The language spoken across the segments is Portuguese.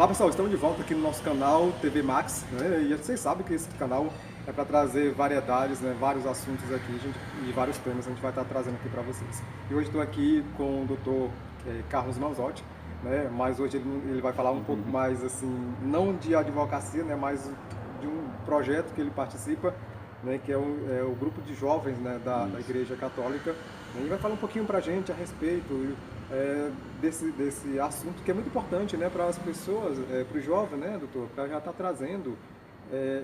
Olá pessoal, estamos de volta aqui no nosso canal TV Max, né? E vocês sabem que esse canal é para trazer variedades, né? Vários assuntos aqui e vários temas a gente vai estar trazendo aqui para vocês. E hoje estou aqui com o Dr. Carlos Manzotti, né? Mas hoje ele vai falar um pouco mais assim, não de advocacia, né? Mas de um projeto que ele participa, né? Que é o grupo de jovens, né? da Igreja Católica. E vai falar um pouquinho para a gente a respeito desse assunto que é muito importante, né, para as pessoas, para o jovem, né, doutor, para já estar trazendo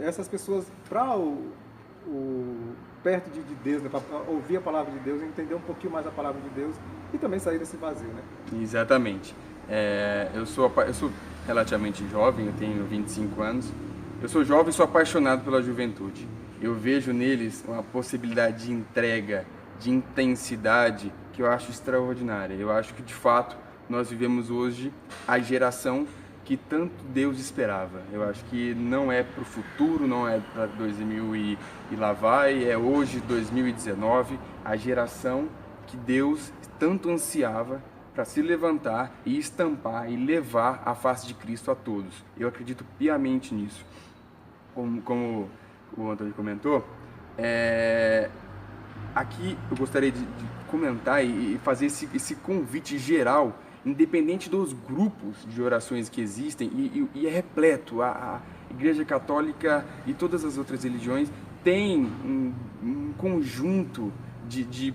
essas pessoas para perto de Deus, né, para ouvir a palavra de Deus, entender um pouquinho mais a palavra de Deus e também sair desse vazio, né? Exatamente. Eu sou relativamente jovem, eu tenho 25 anos. Eu sou jovem e sou apaixonado pela juventude. Eu vejo neles uma possibilidade de entrega, de intensidade que eu acho extraordinária. Eu acho que, de fato, nós vivemos hoje a geração que tanto Deus esperava. Eu acho que não é para o futuro, não é para 2000 e lá vai, é hoje, 2019, a geração que Deus tanto ansiava para se levantar e estampar e levar a face de Cristo a todos. Eu acredito piamente nisso. Como o Antônio comentou, aqui eu gostaria de comentar e fazer esse convite geral, independente dos grupos de orações que existem, e é repleto. A Igreja Católica e todas as outras religiões têm um conjunto de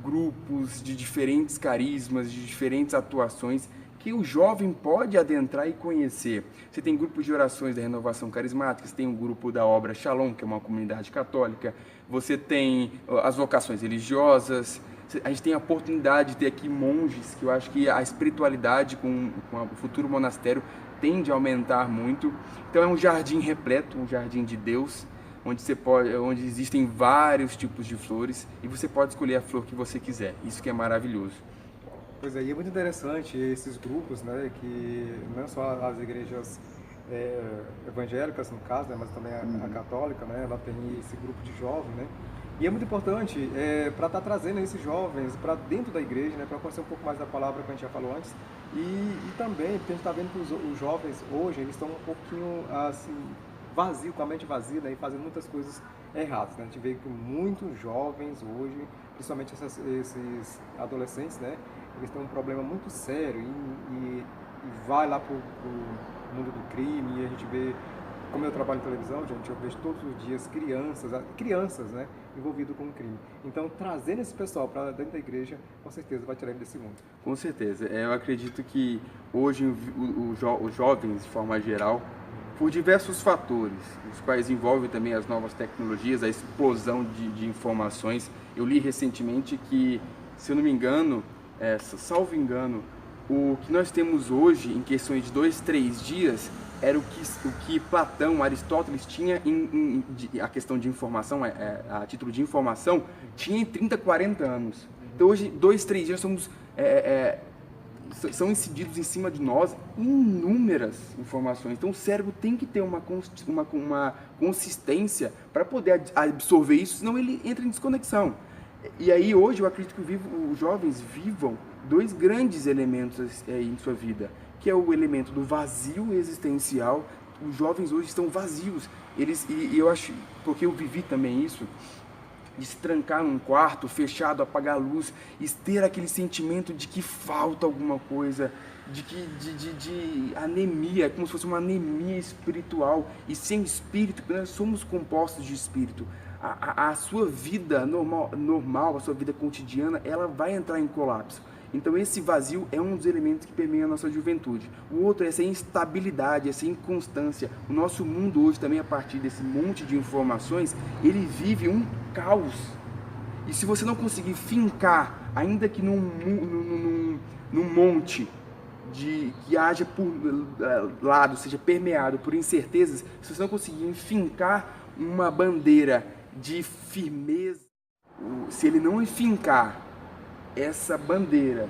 grupos, de diferentes carismas, de diferentes atuações, que o jovem pode adentrar e conhecer. Você tem grupos de orações da Renovação Carismática, você tem um grupo da Obra Shalom, que é uma comunidade católica, você tem as vocações religiosas, a gente tem a oportunidade de ter aqui monges, que eu acho que a espiritualidade com o futuro monastério tende a aumentar muito. Então é um jardim repleto, um jardim de Deus, onde existem vários tipos de flores e você pode escolher a flor que você quiser. Isso que é maravilhoso. Pois é, e é muito interessante esses grupos, né, que não é só as igrejas evangélicas, no caso, né, mas também a católica, né, ela tem esse grupo de jovens, né, e é muito importante para estar trazendo esses jovens para dentro da igreja, né, para conhecer um pouco mais da palavra que a gente já falou antes, e também, porque a gente está vendo que os jovens hoje, eles estão um pouquinho, assim, vazio, com a mente vazia, né, e fazendo muitas coisas erradas, né, a gente vê que muitos jovens hoje, principalmente esses adolescentes, né, eles têm um problema muito sério e vai lá para o mundo do crime, e a gente vê, como eu trabalho em televisão, gente, eu vejo todos os dias crianças, né, envolvidas com o crime. Então, trazendo esse pessoal para dentro da igreja, com certeza vai tirar ele desse mundo. Com certeza. Eu acredito que hoje os jovens, de forma geral, por diversos fatores, os quais envolvem também as novas tecnologias, a explosão de informações. Eu li recentemente que, se eu não me engano, salvo engano, o que nós temos hoje em questões de 2, 3 dias era o que Platão, Aristóteles tinha a questão de informação, a título de informação, tinha em 30, 40 anos. Então hoje, 2, 3 dias são incididos em cima de nós inúmeras informações. Então o cérebro tem que ter uma consistência para poder absorver isso, senão ele entra em desconexão. E aí hoje eu acredito que os jovens vivam dois grandes elementos em sua vida, que é o elemento do vazio existencial. Os jovens hoje estão vazios. E eu acho, porque eu vivi também isso, de se trancar num quarto, fechado, apagar a luz, e ter aquele sentimento de que falta alguma coisa, de anemia, como se fosse uma anemia espiritual, e sem espírito, porque nós somos compostos de espírito. A sua vida normal, a sua vida cotidiana, ela vai entrar em colapso. Então esse vazio é um dos elementos que permeia a nossa juventude. O outro é essa instabilidade, essa inconstância. O nosso mundo hoje também, a partir desse monte de informações, ele vive um caos. E se você não conseguir fincar, ainda que num monte que haja por lado, seja permeado por incertezas, se você não conseguir fincar uma bandeira de firmeza, se ele não fincar essa bandeira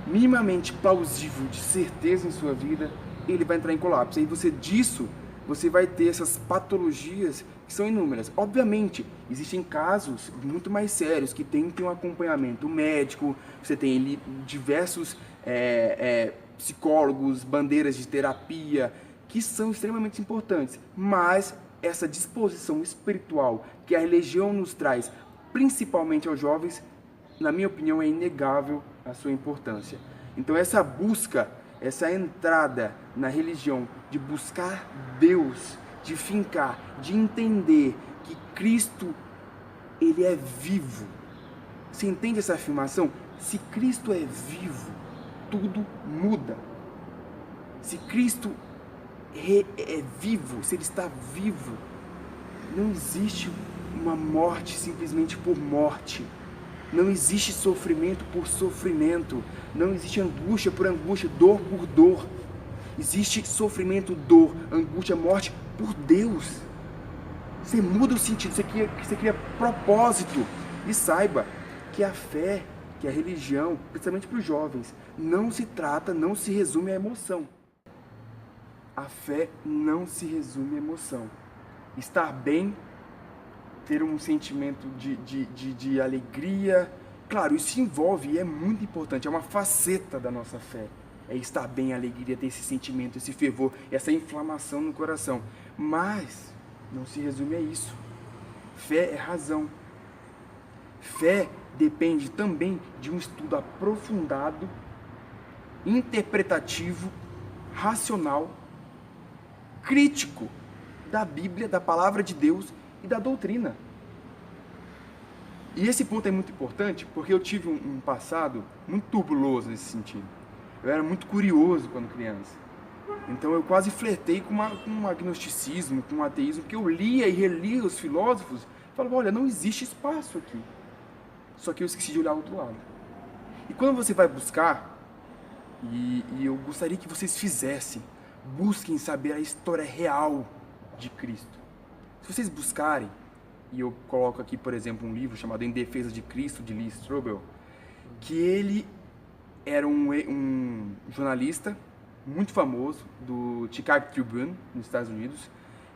minimamente plausível de certeza em sua vida, ele vai entrar em colapso. E você disso você vai ter essas patologias que são inúmeras. Obviamente, existem casos muito mais sérios que tem que ter um acompanhamento médico, você tem ali diversos psicólogos, bandeiras de terapia, que são extremamente importantes, mas essa disposição espiritual que a religião nos traz, principalmente aos jovens, na minha opinião, é inegável a sua importância. Então essa busca, essa entrada na religião, de buscar Deus, de fincar, de entender que Cristo, Ele é vivo. Você entende essa afirmação? Se Cristo é vivo, tudo muda. Se Cristo é vivo, se Ele está vivo, não existe uma morte simplesmente por morte. Não existe sofrimento por sofrimento. Não existe angústia por angústia, dor por dor. Existe sofrimento, dor, angústia, morte por Deus. Você muda o sentido, você cria propósito. E saiba que a fé, que a religião, principalmente para os jovens, não se resume à emoção. A fé não se resume à emoção. Estar bem, ter um sentimento de alegria, claro, isso envolve e é muito importante, é uma faceta da nossa fé. É estar bem, a alegria, ter esse sentimento, esse fervor, essa inflamação no coração. Mas não se resume a isso. Fé é razão. Fé depende também de um estudo aprofundado, interpretativo, racional, crítico da Bíblia, da Palavra de Deus e da doutrina. E esse ponto é muito importante porque eu tive um passado muito turbuloso nesse sentido. Eu era muito curioso quando criança. Então eu quase flertei com um agnosticismo, com um ateísmo, porque eu lia e relia os filósofos e falava, olha, não existe espaço aqui. Só que eu esqueci de olhar o outro lado. E quando você vai buscar, e eu gostaria que vocês fizessem, busquem saber a história real de Cristo. Se vocês buscarem, e eu coloco aqui, por exemplo, um livro chamado Em Defesa de Cristo, de Lee Strobel, que ele era um jornalista muito famoso do Chicago Tribune, nos Estados Unidos,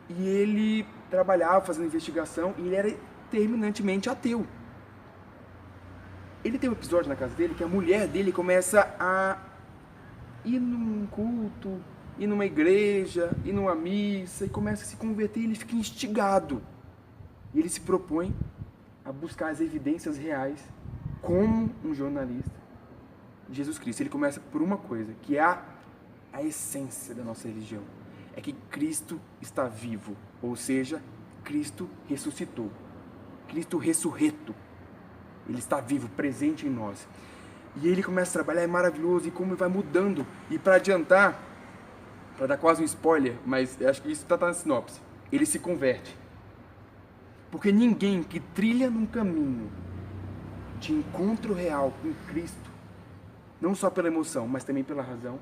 e ele trabalhava fazendo investigação e ele era terminantemente ateu. Ele tem um episódio na casa dele que a mulher dele começa a ir num culto, ir numa igreja, ir numa missa, e começa a se converter e ele fica instigado. E ele se propõe a buscar as evidências reais como um jornalista de Jesus Cristo. Ele começa por uma coisa, que é a essência da nossa religião. É que Cristo está vivo, ou seja, Cristo ressuscitou. Cristo ressurreto. Ele está vivo, presente em nós. E ele começa a trabalhar, é maravilhoso, e como vai mudando. E para adiantar, para dar quase um spoiler, mas acho que isso está na sinopse, ele se converte. Porque ninguém que trilha num caminho de encontro real com Cristo, não só pela emoção, mas também pela razão,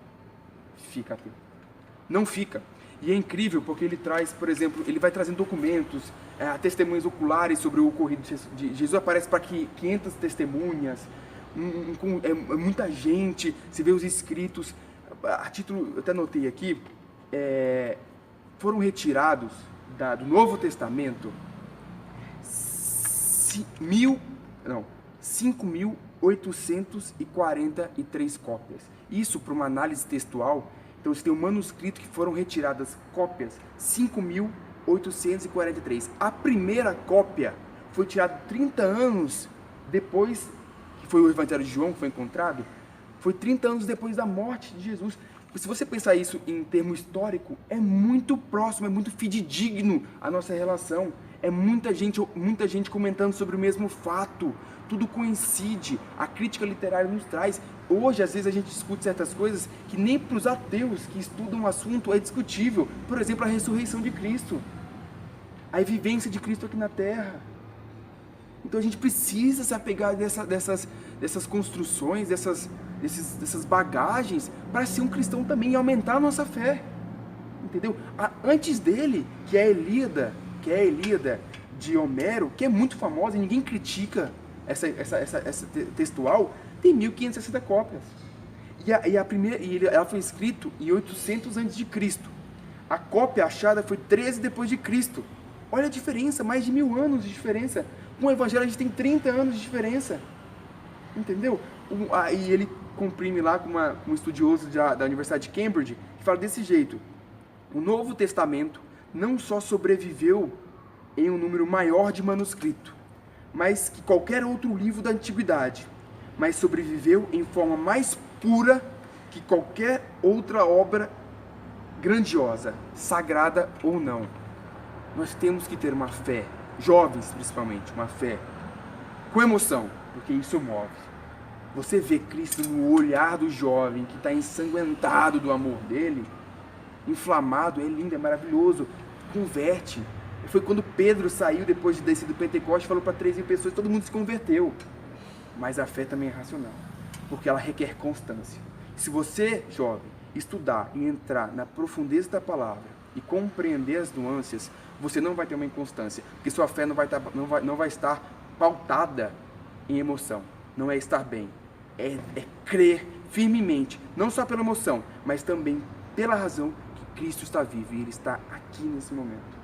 fica ateu. Não fica. E é incrível porque ele traz, por exemplo, ele vai trazendo documentos, testemunhas oculares sobre o ocorrido de Jesus. Aparece para 500 testemunhas, muita gente, você vê os escritos. A título, eu até anotei aqui, foram retirados do Novo Testamento 5.843 cópias. Isso para uma análise textual. Então você tem um manuscrito que foram retiradas cópias 5.843. A primeira cópia foi tirada 30 anos depois, que foi o Evangelho de João que foi encontrado, foi 30 anos depois da morte de Jesus. Se você pensar isso em termo histórico, é muito próximo, é muito fidedigno a nossa relação. É muita gente comentando sobre o mesmo fato. Tudo coincide. A crítica literária nos traz. Hoje, às vezes, a gente discute certas coisas que nem para os ateus que estudam o assunto é discutível. Por exemplo, a ressurreição de Cristo. A vivência de Cristo aqui na Terra. Então a gente precisa se apegar dessas construções, dessas bagagens para ser um cristão também e aumentar a nossa fé. Entendeu? Antes dele, que é a Ilíada de Homero, que é muito famosa e ninguém critica essa textual, tem 1.560 cópias. Ela foi escrita em 800 a.C. A cópia achada foi 13 depois de Cristo. Olha a diferença, mais de 1000 anos de diferença. Com o Evangelho a gente tem 30 anos de diferença. Entendeu? E ele comprime lá com um estudioso da Universidade de Cambridge, que fala desse jeito. O Novo Testamento não só sobreviveu em um número maior de manuscrito, mas que qualquer outro livro da antiguidade, mas sobreviveu em forma mais pura que qualquer outra obra grandiosa, sagrada ou não. Nós temos que ter uma fé, jovens principalmente, uma fé com emoção, porque isso move. Você vê Cristo no olhar do jovem que está ensanguentado do amor dele, inflamado, é lindo, é maravilhoso, converte. Foi quando Pedro saiu depois de descer do Pentecoste, falou para 3.000 pessoas, todo mundo se converteu. Mas a fé também é racional, porque ela requer constância. Se você, jovem, estudar e entrar na profundeza da palavra e compreender as nuances, você não vai ter uma inconstância, porque sua fé não vai estar pautada em emoção, não é estar bem, é crer firmemente, não só pela emoção, mas também pela razão que Cristo está vivo e Ele está aqui nesse momento.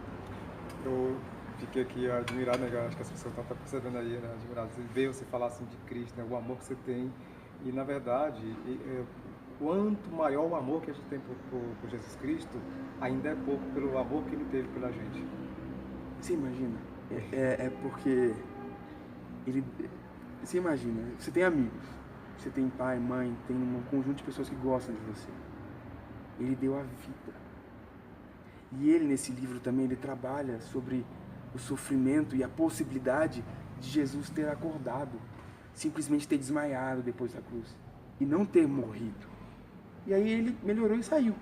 Eu fiquei aqui admirado, né? Eu acho que as pessoas estão percebendo aí, né? Admirado. Você vê você falar assim de Cristo, né? O amor que você tem. E, na verdade, quanto maior o amor que a gente tem por Jesus Cristo, ainda é pouco pelo amor que Ele teve pela gente. Você imagina? É porque Ele... Você imagina, você tem amigos, você tem pai, mãe, tem um conjunto de pessoas que gostam de você. Ele deu a vida. E ele, nesse livro também, ele trabalha sobre o sofrimento e a possibilidade de Jesus ter acordado, simplesmente ter desmaiado depois da cruz e não ter morrido. E aí ele melhorou e saiu.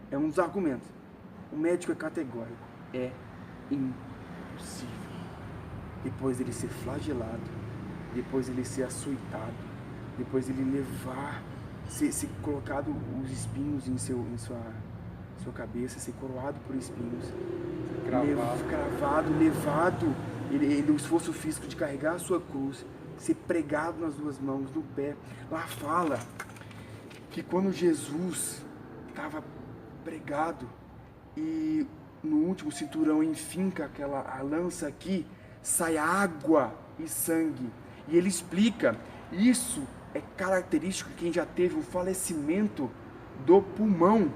É um dos argumentos. O médico é categórico. É impossível. Depois dele ser flagelado, depois ele ser açoitado, depois ele levar, ser colocado os espinhos em sua cabeça, ser coroado por espinhos, cravado, levado, o esforço físico de carregar a sua cruz, ser pregado nas duas mãos, no pé. Lá fala que quando Jesus estava pregado e no último cinturão enfinca a lança aqui, sai água e sangue. E ele explica, isso é característico de quem já teve um falecimento do pulmão.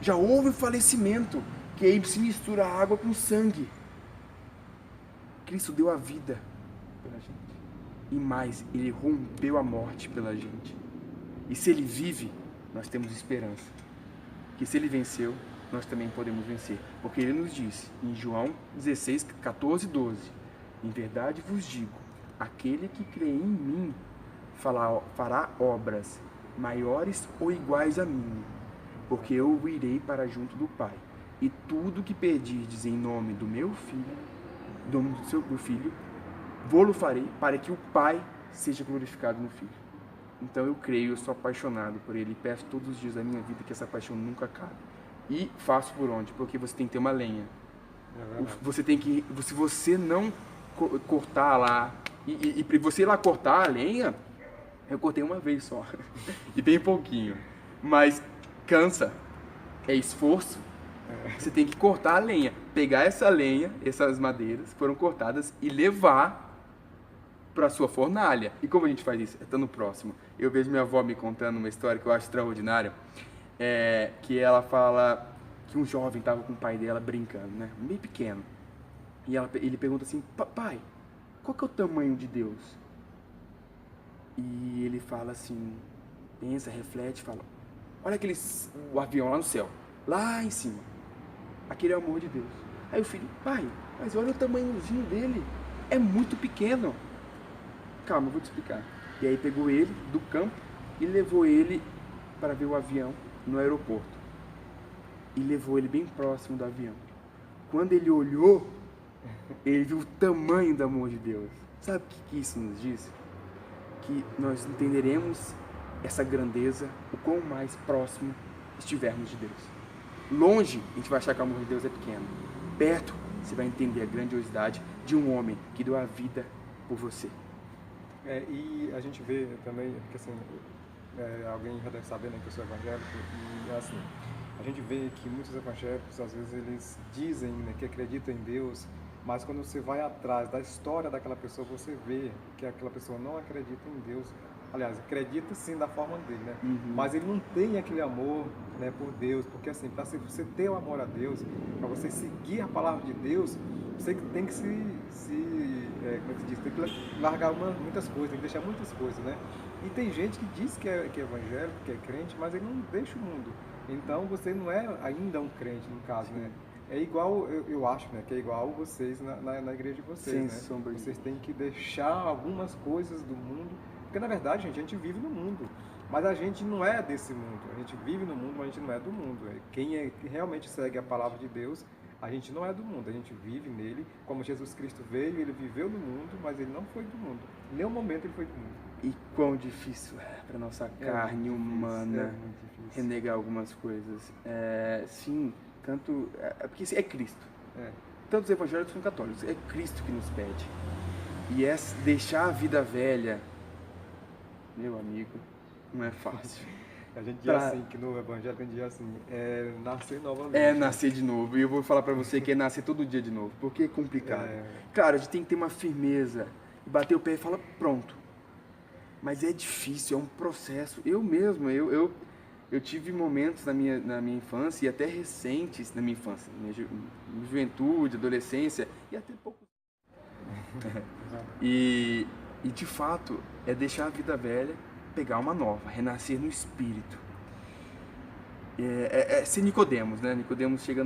Já houve falecimento, que aí se mistura a água com sangue. Cristo deu a vida pela gente. E mais, Ele rompeu a morte pela gente. E se Ele vive, nós temos esperança. Que se Ele venceu, nós também podemos vencer. Porque Ele nos disse, em João 16, 14 e 12, em verdade vos digo, aquele que crê em mim fará obras maiores ou iguais a mim, porque eu irei para junto do Pai, e tudo que pedirdes em nome do meu Filho, do Filho, vou-lo farei, para que o Pai seja glorificado no Filho. Então eu creio, eu sou apaixonado por Ele, e peço todos os dias da minha vida que essa paixão nunca acabe. E faço por onde? Porque você tem que ter uma lenha. Você tem que, se você não cortar lá, e você ir lá cortar a lenha, eu cortei uma vez só, e bem pouquinho, mas cansa, é esforço. Você tem que cortar a lenha, pegar essa lenha, essas madeiras foram cortadas e levar para a sua fornalha. E como a gente faz isso? Tá no próximo. Eu vejo minha avó me contando uma história que eu acho extraordinária, que ela fala que um jovem estava com o pai dela brincando, né, bem pequeno, e ele pergunta assim, pai, qual que é o tamanho de Deus? E ele fala assim, pensa, reflete, fala, olha o avião lá no céu, lá em cima. Aquele é o amor de Deus. Aí o filho, pai, mas olha o tamanhozinho dele, é muito pequeno. Calma, eu vou te explicar. E aí pegou ele do campo e levou ele para ver o avião no aeroporto. E levou ele bem próximo do avião. Quando ele olhou, ele viu o tamanho do amor de Deus. Sabe o que isso nos diz? Que nós entenderemos essa grandeza o quão mais próximo estivermos de Deus. Longe, a gente vai achar que o amor de Deus é pequeno. Perto, você vai entender a grandiosidade de um homem que deu a vida por você. E a gente vê também, porque assim, alguém já deve saber, né, que eu sou evangélico, e assim, A gente vê que muitos evangélicos, às vezes, eles dizem, né, que acreditam em Deus, mas quando você vai atrás da história daquela pessoa, você vê que aquela pessoa não acredita em Deus. Aliás, acredita sim da forma dele, né? Mas ele não tem aquele amor, né, por Deus, porque assim, para você ter o amor a Deus, para você seguir a palavra de Deus, você tem que como é que se diz? Tem que largar muitas coisas, tem que deixar muitas coisas, né? E tem gente que diz que é evangélico, que é crente, mas ele não deixa o mundo. Então você não é ainda um crente, no caso, né? É igual, eu acho, né? Que é igual vocês na igreja de vocês, né? sombra de Vocês têm que deixar algumas coisas do mundo, porque na verdade, gente, a gente vive no mundo, mas a gente não é desse mundo. A gente vive no mundo, mas a gente não é do mundo. Quem realmente segue a palavra de Deus, a gente não é do mundo, a gente vive nele, como Jesus Cristo veio, ele viveu no mundo, mas ele não foi do mundo. Em nenhum momento ele foi do mundo. E quão difícil é para nossa carne humana renegar algumas coisas. Sim, tanto... porque é Cristo. Tanto os evangélicos como os católicos. É Cristo que nos pede. E deixar a vida velha, meu amigo, não é fácil. A gente diz assim, que no Evangelho a gente diz assim, nascer novamente. É nascer de novo. E eu vou falar para você que é nascer todo dia de novo, porque é complicado. Claro, a gente tem que ter uma firmeza, e bater o pé e falar, pronto. Mas é difícil, é um processo. Eu mesmo, eu tive momentos na minha infância, e até recentes na minha infância, na minha juventude, adolescência, e até pouco. E de fato, é deixar a vida velha, pegar uma nova, renascer no espírito. Ser Nicodemos, né? Nicodemos chega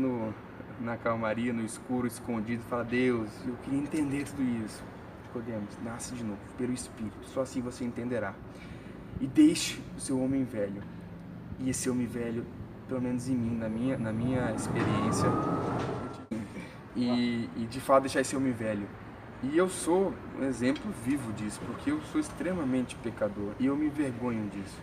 na calmaria, no escuro, escondido, e fala, Deus, eu queria entender tudo isso. Nicodemos, nasce de novo, pelo espírito, só assim você entenderá. E deixe o seu homem velho. E esse homem velho, pelo menos em mim, na minha experiência, e de fato deixar esse homem velho. E eu sou um exemplo vivo disso, porque eu sou extremamente pecador e eu me envergonho disso.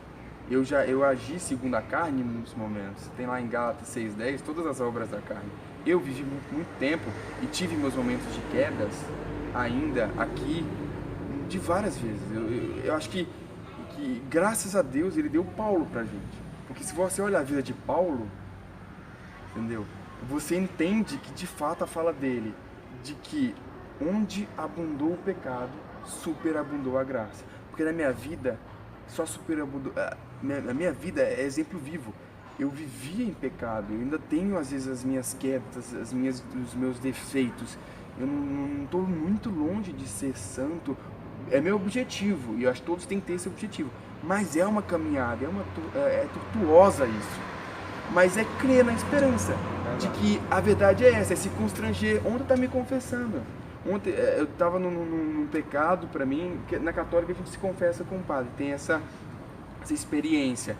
Eu agi segundo a carne em muitos momentos. Tem lá em Gálatas 6:10 todas as obras da carne. Eu vivi muito tempo e tive meus momentos de quedas ainda aqui de várias vezes. Eu acho que graças a Deus ele deu Paulo pra gente. Porque se você olhar a vida de Paulo, entendeu? Você entende que de fato a fala dele, de que onde abundou o pecado, superabundou a graça. Porque na minha vida, só superabundou... A minha vida é exemplo vivo. Eu vivia em pecado, eu ainda tenho às vezes as minhas quedas, os meus defeitos. Eu não estou muito longe de ser santo. É meu objetivo, e eu acho que todos têm que ter esse objetivo. Mas é uma caminhada, é tortuosa isso. Mas é crer na esperança de que a verdade é essa, é se constranger. Ontem está me confessando. Ontem eu estava num pecado, para mim, que na católica a gente se confessa com o padre, tem essa experiência.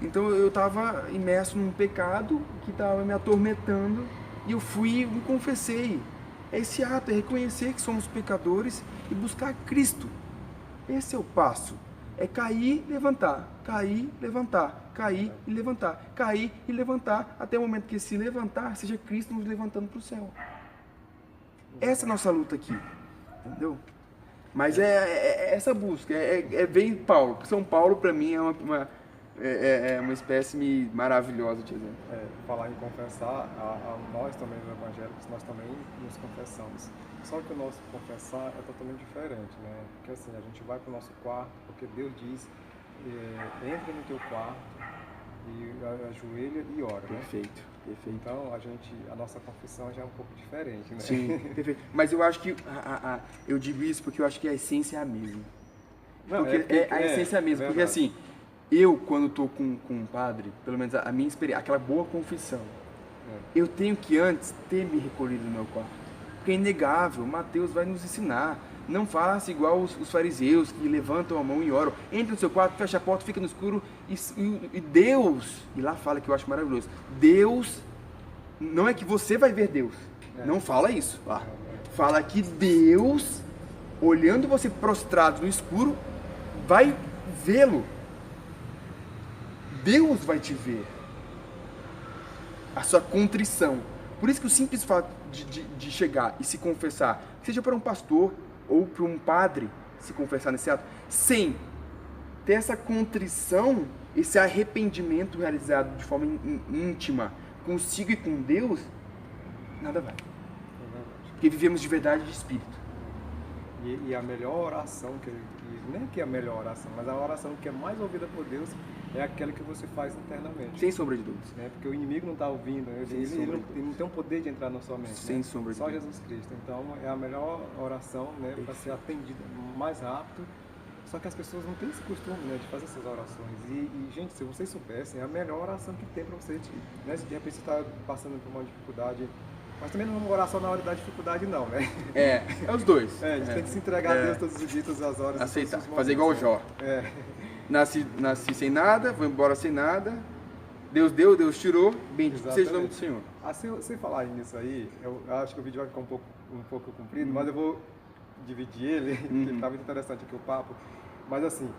Então eu estava imerso num pecado que estava me atormentando e eu fui e me confessei. Esse ato é reconhecer que somos pecadores e buscar Cristo. Esse é o passo. É cair, levantar, cair, levantar, cair e levantar, cair e levantar, até o momento que se levantar, seja Cristo nos levantando para o céu. Essa é a nossa luta aqui, entendeu? Mas é essa busca, vem Paulo. São Paulo para mim é uma espécie maravilhosa de exemplo. Falar em confessar, nós também os evangélicos, nós também nos confessamos. Só que o nosso confessar é totalmente diferente, né? Porque assim, a gente vai para o nosso quarto, porque Deus diz, entra no teu quarto e ajoelha e ora, Perfeito, né? perfeito. Então, a nossa confissão já é um pouco diferente, né? Sim, perfeito. Mas eu acho que, eu digo isso porque eu acho que a essência é a mesma. Não, porque a essência é a mesma, porque assim, eu quando estou com um padre, pelo menos a minha experiência, aquela boa confissão, eu tenho que antes ter me recolhido no meu quarto. Porque é inegável, Mateus vai nos ensinar. Não faça igual os fariseus que levantam a mão e oram. Entra no seu quarto, fecha a porta, fica no escuro e Deus, e lá fala que eu acho maravilhoso, Deus, não é que você vai ver Deus, não fala isso lá. Fala que Deus, olhando você prostrado no escuro, vai vê-lo. Deus vai te ver. A sua contrição. Por isso que o simples fato de chegar e se confessar, seja para um pastor ou para um padre se confessar nesse ato, sem ter essa contrição, esse arrependimento realizado de forma íntima, consigo e com Deus, nada vai. Porque vivemos de verdade e de espírito. E a melhor oração, nem que é a melhor oração, mas a oração que é mais ouvida por Deus é aquela que você faz internamente. Sem sombra de dúvidas. Né? Porque o inimigo não está ouvindo, ele não tem o poder de entrar na sua mente. Sem sombra de dúvidas. Só Jesus Cristo. Então é a melhor oração, né, para ser atendida mais rápido. Só que as pessoas não têm esse costume, né, de fazer essas orações. Gente, se vocês soubessem, é a melhor oração que tem para você. Né? Se de repente você está passando por uma dificuldade, mas também não vamos orar só na hora da dificuldade, não, né? É os dois. A gente tem que se entregar a Deus todos os dias, todas as horas. Aceitar, fazer igual o Jó. Nasci sem nada, vou embora sem nada. Deus deu, Deus tirou, bendito seja o nome do Senhor. Sem falar nisso aí, eu acho que o vídeo vai ficar um pouco comprido, mas eu vou dividir ele, porque está muito interessante aqui o papo. Mas assim,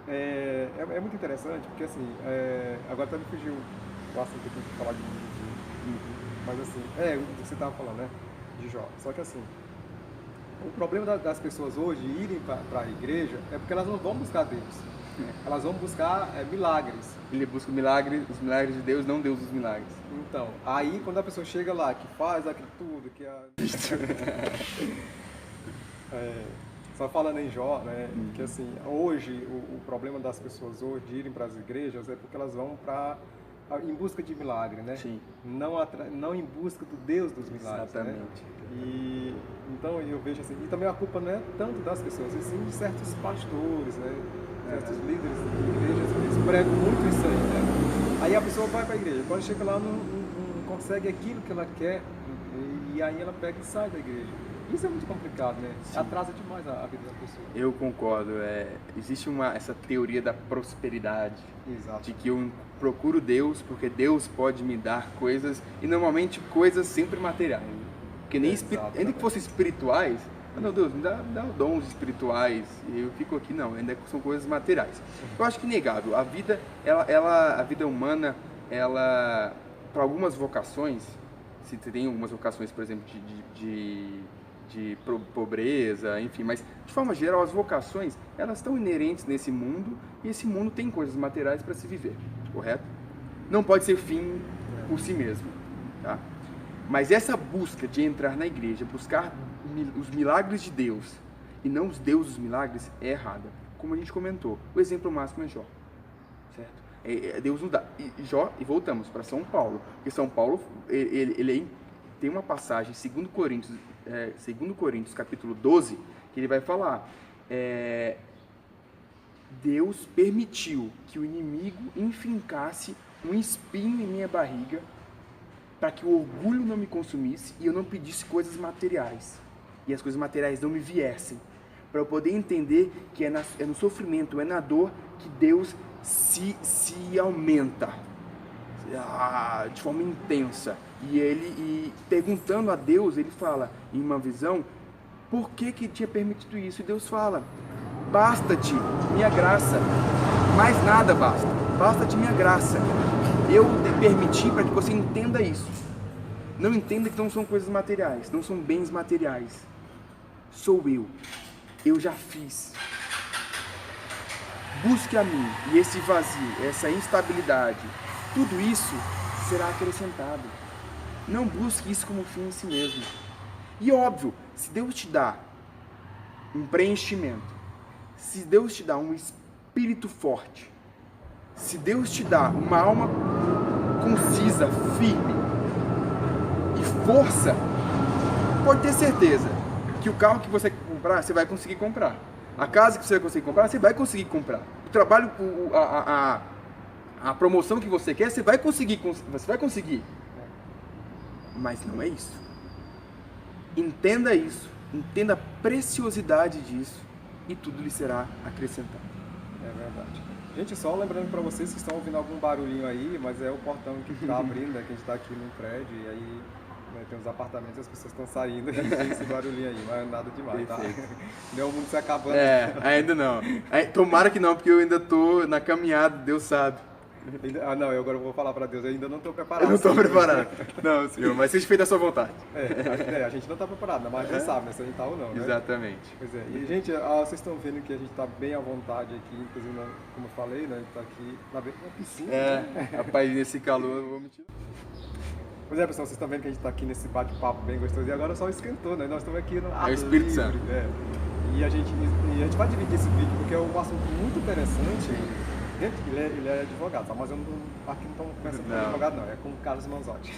é muito interessante, porque assim, agora até me fugiu o assunto que eu tenho que falar de mim. Mas assim, o que você estava falando, né, de Jó. Só que assim, o problema das pessoas hoje irem para a igreja é porque elas não vão buscar Deus. Elas vão buscar milagres. Ele busca os milagres de Deus, não Deus dos milagres. Então, aí quando a pessoa chega lá, que faz aquilo tudo, só falando em Jó, né, que assim, hoje, o problema das pessoas hoje de irem para as igrejas é porque elas vão em busca de milagre, né? Sim. Não em busca do Deus dos milagres. Exatamente. Né? Então eu vejo assim, e também a culpa não é tanto das pessoas, e sim de certos pastores, né? Certos líderes de igrejas, eles pregam muito isso aí, né? Aí a pessoa vai para a igreja, quando chega lá não consegue aquilo que ela quer, e aí ela pega e sai da igreja. Isso é muito complicado, né? Sim. Atrasa demais a vida da pessoa. Eu concordo. Existe essa teoria da prosperidade. Exato. De que eu procuro Deus porque Deus pode me dar coisas, e normalmente coisas sempre materiais. Porque nem ainda que fossem espirituais, não, Deus, me dá dons espirituais, e eu fico aqui, não, ainda são coisas materiais. Eu acho que inegável, a vida humana, ela, para algumas vocações, se tem algumas vocações, por exemplo, de pobreza, enfim, mas de forma geral as vocações, elas estão inerentes nesse mundo, e esse mundo tem coisas materiais para se viver, correto? Não pode ser fim por si mesmo, tá? Mas essa busca de entrar na igreja, buscar os milagres de Deus e não os deuses dos milagres, é errada. Como a gente comentou, o exemplo máximo é Jó, certo? Deus nos dá. E voltamos para São Paulo, porque São Paulo, ele tem uma passagem, 2 Coríntios capítulo 12, que ele vai falar, Deus permitiu que o inimigo enfincasse um espinho em minha barriga, para que o orgulho não me consumisse e eu não pedisse coisas materiais, e as coisas materiais não me viessem, para eu poder entender que é no sofrimento, é na dor que Deus se aumenta de forma intensa. E perguntando a Deus, ele fala em uma visão, por que tinha permitido isso? E Deus fala, basta-te minha graça, mais nada basta-te minha graça. Eu te permiti para que você entenda isso. Não entenda que não são coisas materiais, não são bens materiais. Sou eu já fiz. Busque a mim, e esse vazio, essa instabilidade, tudo isso será acrescentado. Não busque isso como fim em si mesmo. E óbvio, se Deus te dá um preenchimento, se Deus te dá um espírito forte, se Deus te dá uma alma concisa, firme e força, pode ter certeza que o carro que você quer comprar, você vai conseguir comprar. A casa que você vai conseguir comprar, você vai conseguir comprar. O trabalho, a promoção que você quer, você vai conseguir. Mas não é isso. Entenda isso, entenda a preciosidade disso e tudo lhe será acrescentado. É verdade. Gente, só lembrando para vocês que estão ouvindo algum barulhinho aí, mas é o portão que está abrindo, né, que a gente está aqui num prédio, e aí tem uns apartamentos e as pessoas estão saindo, e tem esse barulhinho aí, mas nada demais, tá? Não é o mundo se acabando. Ainda não. Tomara que não, porque eu ainda estou na caminhada, Deus sabe. Não, eu agora vou falar para Deus, eu ainda não estou preparado. Eu não estou preparado. Não, senhor, mas seja feita a sua vontade. A gente não está preparado, mas a gente sabe, né, se a gente está ou não, né? Exatamente. Pois é. E, gente, vocês estão vendo que a gente está bem à vontade aqui, inclusive, como eu falei, né? A gente está aqui na piscina. Rapaz, nesse calor, eu vou mentir. Pois é, pessoal, vocês estão vendo que a gente está aqui nesse bate-papo bem gostoso e agora o sol esquentou, né? Nós estamos aqui no ar o Espírito livre, Santo. E a gente vai dividir esse vídeo porque é um assunto muito interessante. Ele é advogado, tá? Mas eu aqui não estou conversando com advogado, não. É com o Carlos Manzotti.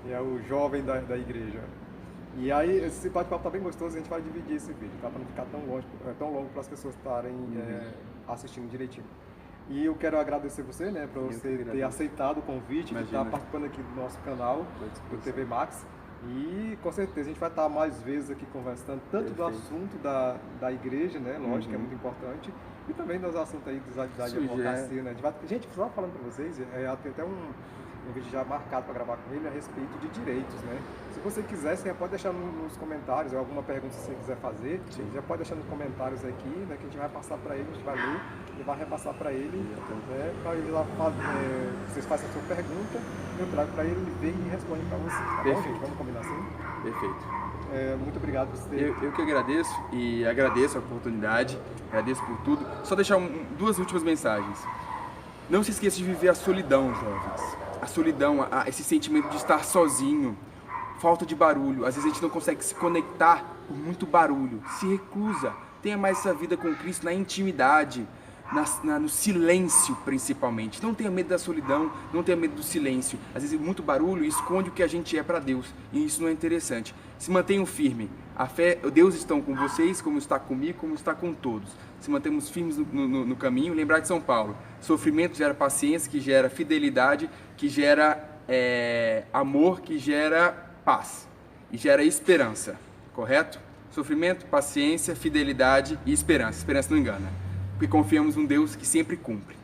É o jovem da igreja. E aí, esse bate-papo está bem gostoso, a gente vai dividir esse vídeo, tá? Para não ficar tão longo para as pessoas estarem assistindo direitinho. E eu quero agradecer você, né, por você ter aceitado o convite, de estar participando aqui do nosso canal, do TV Max. E com certeza a gente vai estar mais vezes aqui conversando, tanto do assunto da igreja, né, lógico que é muito importante, e também dos assuntos aí da advocacia, né. Gente, só falando para vocês, tem até um vídeo já marcado para gravar com ele a respeito de direitos, né. Se você quiser, você já pode deixar nos comentários, ou alguma pergunta que você quiser fazer, você já pode deixar nos comentários aqui, né, que a gente vai passar para ele, a gente vai ler e vai repassar para ele, né, para ele lá vocês façam a sua pergunta, eu trago para ele, ele vem e responde para você, tá bom, gente? Vamos combinar assim? Perfeito. Muito obrigado por você. Eu que agradeço e agradeço a oportunidade, agradeço por tudo. Só deixar duas últimas mensagens. Não se esqueça de viver a solidão, jovens. A solidão, esse sentimento de estar sozinho, falta de barulho. Às vezes a gente não consegue se conectar por muito barulho. Se reclusa. Tenha mais essa vida com Cristo na intimidade, no silêncio principalmente. Não tenha medo da solidão, não tenha medo do silêncio. Às vezes muito barulho esconde o que a gente é para Deus e isso não é interessante. Se mantenham firmes. A fé, Deus está com vocês, como está comigo, como está com todos. Se mantemos firmes no caminho, lembrar de São Paulo. Sofrimento gera paciência, que gera fidelidade, que gera amor, que gera paz e gera esperança. Correto? Sofrimento, paciência, fidelidade e esperança. Esperança não engana. Porque confiamos num Deus que sempre cumpre.